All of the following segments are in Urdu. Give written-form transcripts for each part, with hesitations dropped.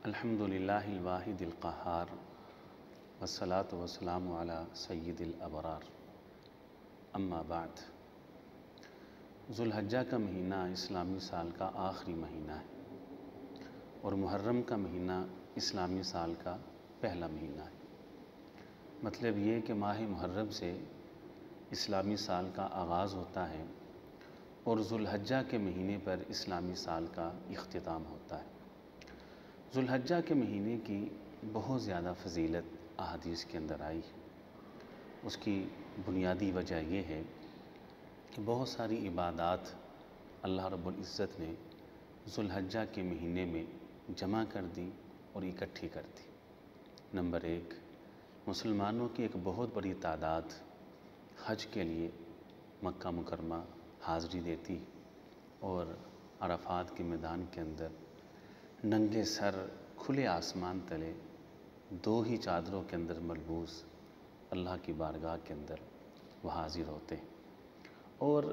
الحمدللہ الواحد القہار والصلاة والسلام علی سید الابرار اما بعد۔ ذو الحجہ کا مہینہ اسلامی سال کا آخری مہینہ ہے اور محرم کا مہینہ اسلامی سال کا پہلا مہینہ ہے۔ مطلب یہ کہ ماہ محرم سے اسلامی سال کا آغاز ہوتا ہے اور ذو الحجہ کے مہینے پر اسلامی سال کا اختتام ہوتا ہے۔ ذو الحجہ کے مہینے کی بہت زیادہ فضیلت احادیث کے اندر آئی ہے۔ اس کی بنیادی وجہ یہ ہے کہ بہت ساری عبادات اللہ رب العزت نے ذو الحجہ کے مہینے میں جمع کر دی اور اکٹھی کر دی۔ نمبر ایک، مسلمانوں کی ایک بہت بڑی تعداد حج کے لیے مکہ مکرمہ حاضری دیتی اور عرفات کے میدان کے اندر ننگے سر کھلے آسمان تلے دو ہی چادروں کے اندر ملبوس اللہ کی بارگاہ کے اندر وہ حاضر ہوتے ہیں، اور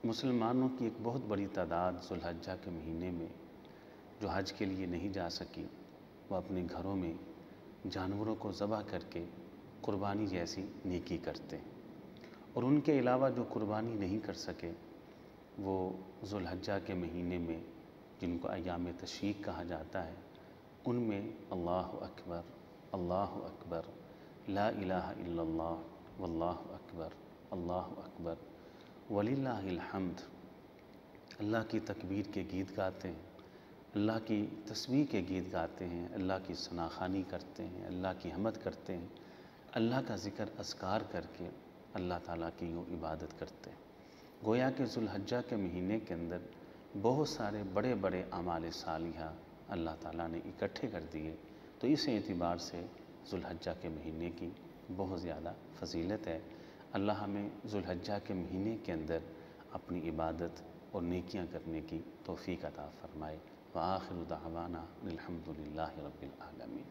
مسلمانوں کی ایک بہت بڑی تعداد ذو الحجہ کے مہینے میں جو حج کے لیے نہیں جا سکی، وہ اپنے گھروں میں جانوروں کو ذبح کر کے قربانی جیسی نیکی کرتے ہیں، اور ان کے علاوہ جو قربانی نہیں کر سکے وہ ذو الحجہ کے مہینے میں جن کو ایام تشریق کہا جاتا ہے، ان میں اللہ اکبر لا الہ الا اللہ واللہ اکبر وللہ الحمد، اللہ کی تکبیر کے گیت گاتے ہیں، اللہ کی تسبیح کے گیت گاتے ہیں، اللہ کی ثناخوانی کرتے ہیں، اللہ کی حمد کرتے ہیں، اللہ کا ذکر اذکار کر کے اللہ تعالیٰ کی یوں عبادت کرتے ہیں۔ گویا کہ ذو الحجہ کے مہینے کے اندر بہت سارے بڑے بڑے اعمال صالحہ اللہ تعالیٰ نے اکٹھے کر دیے، تو اس اعتبار سے ذو الحجہ کے مہینے کی بہت زیادہ فضیلت ہے۔ اللہ ہمیں ذو الحجہ کے مہینے کے اندر اپنی عبادت اور نیکیاں کرنے کی توفیق عطا فرمائے۔ وآخر دعوانا الحمدللہ رب العالمین۔